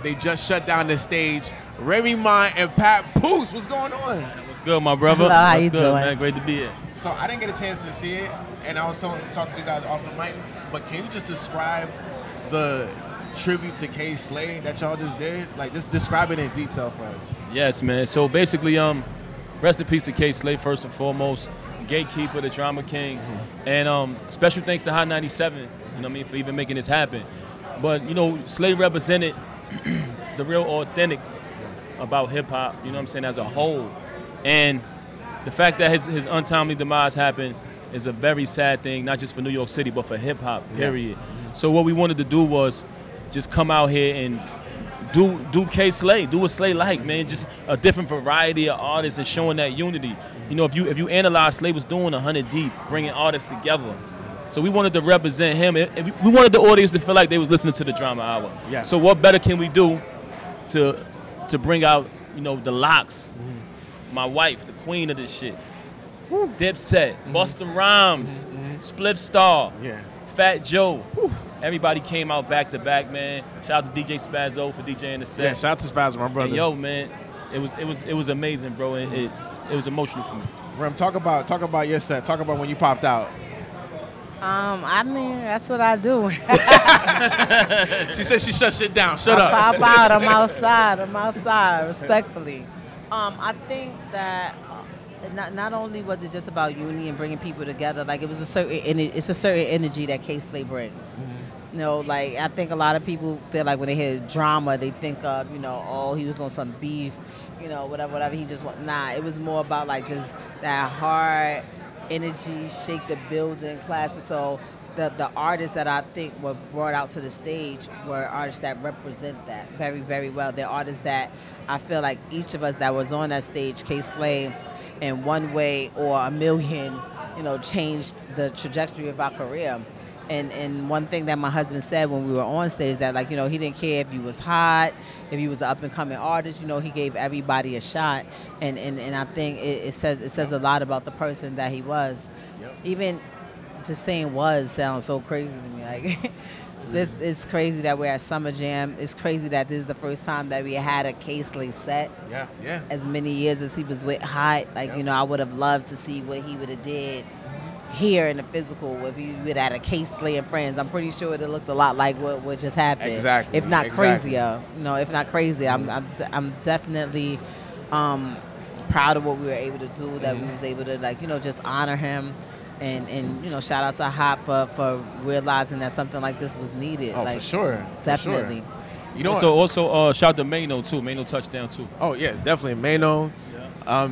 they just shut down the stage. Remy Ma and Papoose, what's going on? What's good, my brother? Hello, how what's you good, doing? man? Great to be here. So I didn't get a chance to see it, and I was talking to you guys off the mic, but can you just describe the tribute to K Slay that y'all just did? Like, just describe it in detail for us. Yes, man. So basically, rest in peace to K Slay, first and foremost, gatekeeper, the drama king, and special thanks to Hot 97, you know what I mean, for even making this happen. But, you know, Slay represented the real authentic about hip-hop, you know what I'm saying, as a whole. And the fact that his untimely demise happened is a very sad thing, not just for New York City, but for hip-hop, period. Yeah. So what we wanted to do was just come out here and do K Slay, do what Slay like, man. Just a different variety of artists and showing that unity. You know, if you analyze, Slay was doing 100 Deep, bringing artists together. So we wanted to represent him. We wanted the audience to feel like they was listening to the Drama Hour. Yeah. So what better can we do to bring out, you know, the Locks, my wife, the queen of this shit, Dipset, Busta Rhymes, Spliff Star, Fat Joe. Everybody came out back to back, man. Shout out to DJ Spazzo for DJing the set. Yeah, shout out to Spazzo, my brother. And yo, man, it was amazing, bro. And it was emotional for me. Rem, talk about your set. Talk about when you popped out. I mean, that's what I do. She said she shut shit down. Shut up. Pop out. I'm outside, respectfully. I think that not only was it just about unity and bringing people together, like it's a certain energy that K Slay brings. You know, like I think a lot of people feel like when they hear drama, they think of, you know, oh, he was on some beef, you know, whatever. He just want. Nah, it was more about like just that hard energy, shake the building, classic. So the artists that I think were brought out to the stage were artists that represent that very, very well. They're artists that I feel like each of us that was on that stage, K Slay, in one way or a million, you know, changed the trajectory of our career. And one thing that my husband said when we were on stage, that, like, you know, he didn't care if you was hot, if you was an up-and-coming artist, you know, he gave everybody a shot. And I think it says a lot about the person that he was. Even just saying "was" sounds so crazy to me. Like, it's crazy that we're at Summer Jam. It's crazy that this is the first time that we had a K Slay set. Yeah. As many years as he was with Hot. Like, you know, I would have loved to see what he would have did here in the physical if he would have had a K Slay and friends. I'm pretty sure it looked a lot like what just happened. Exactly. If not crazier. You know, if not crazy. I'm definitely proud of what we were able to do, that we was able to, like, you know, just honor him. And you know, shout out to Hot for realizing that something like this was needed. Oh, like, for sure. Definitely. For sure. You know, also shout out to Mano too. Mano touchdown too. Oh yeah, definitely Mano. Yeah.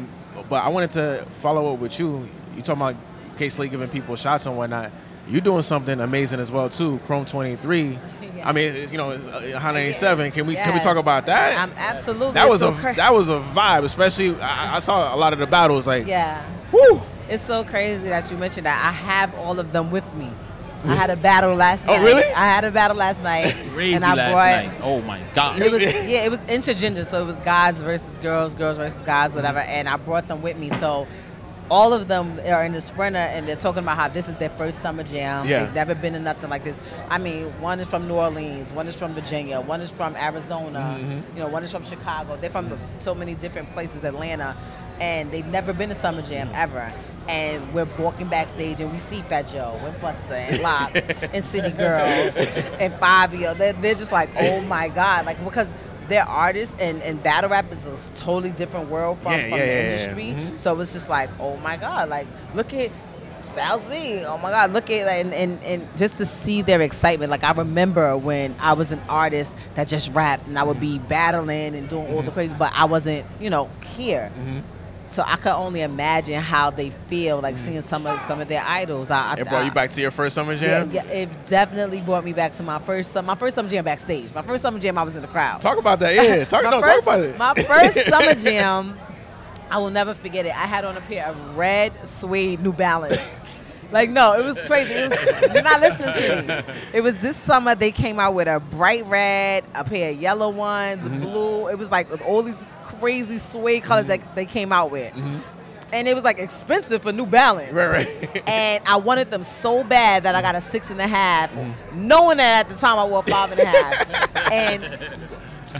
But I wanted to follow up with you. You talking about K Slay giving people shots and whatnot. You're doing something amazing as well too. Chrome 23. I mean, you know, it's 187. Can we talk about that? Absolutely. That was a vibe, especially I saw a lot of the battles. Like, woo. It's so crazy that you mentioned that. I have all of them with me. I had a battle last night. Oh, really? I had a battle last night. Crazy and I last night. Oh, my God. It was intergender, so it was guys versus girls, girls versus guys, whatever, and I brought them with me. So all of them are in the Sprinter, and they're talking about how this is their first Summer Jam. Yeah. They've never been to nothing like this. I mean, one is from New Orleans, one is from Virginia, one is from Arizona, you know, one is from Chicago. They're from so many different places, Atlanta, and they've never been to Summer Jam ever. And we're walking backstage and we see Fat Joe and Busta and Locks and City Girls and Fabio. They're just like, oh my God. Like, because they're artists and battle rap is a totally different world from the industry. So it's just like, oh my God. Like, look at Styles P. Oh my God. Look at, and just to see their excitement. Like, I remember when I was an artist that just rapped and I would be battling and doing all the crazy, but I wasn't, you know, here. So I could only imagine how they feel, like seeing some of their idols. It brought you back to your first Summer Jam? Yeah, it definitely brought me back to my first Summer Jam backstage. My first Summer Jam, I was in the crowd. Talk about that, yeah. Talk about it. My first Summer Jam, I will never forget it. I had on a pair of red suede New Balance. Like, no, it was crazy. You're not listening to me. It was this summer they came out with a bright red, a pair of yellow ones, blue. It was like with all these crazy suede colors that they came out with. And it was like expensive for New Balance. Right. And I wanted them so bad that I got a 6.5, knowing that at the time I wore 5.5. And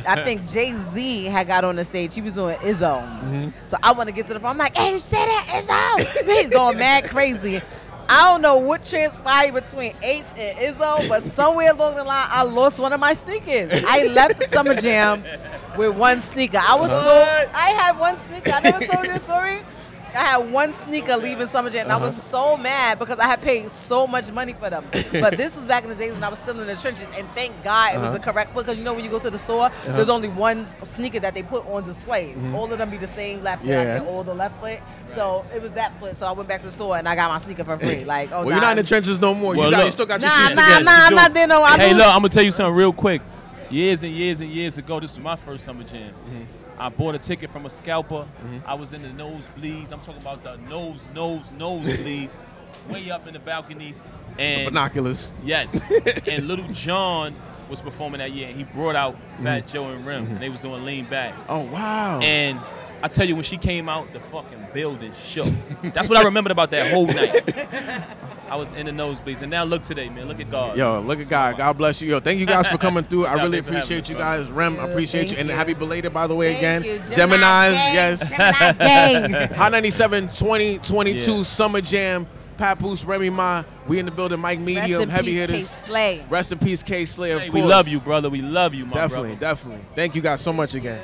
I think Jay-Z had got on the stage. He was doing Izzo. So I want to get to the front. I'm like, hey, say that, Izzo. He's going mad crazy. I don't know what transpired between H and Izzo, but somewhere along the line, I lost one of my sneakers. I left the Summer Jam with one sneaker. I had one sneaker. I never told you this story. I had one sneaker leaving Summer Jam, and I was so mad because I had paid so much money for them. But this was back in the days when I was still in the trenches, and thank God it was the correct foot, because you know when you go to the store, there's only one sneaker that they put on display. All of them be the same left foot, and all the left foot. So it was that foot. So I went back to the store and I got my sneaker for free. Like, oh, well, you're not in the trenches no more. Well, you still got your shoes nah, together. I'm not there no. Hey, look, I'm gonna tell you something real quick. Years and years and years ago, this was my first Summer Jam. I bought a ticket from a scalper. I was in the nosebleeds. I'm talking about the nosebleeds, way up in the balconies. And the binoculars. Yes. And Little John was performing that year, and he brought out Fat Joe and Rem, and they was doing Lean Back. Oh, wow. And I tell you, when she came out, the fucking building shook. That's what I remembered about that whole night. I was in the nosebleeds, and now look today, man. Look at God. Yo, look at God. God bless you. Yo, thank you guys for coming through. I really appreciate you guys. Rem, I appreciate you. And happy belated, by the way, again. Geminis, yes. Hot 97 2022 Summer Jam. Papoose, Remy Ma. We in the building. Mike Medium, heavy hitters. Rest in peace, K Slay, of course. We love you, brother. We love you, my brother. Definitely. Thank you guys so much again.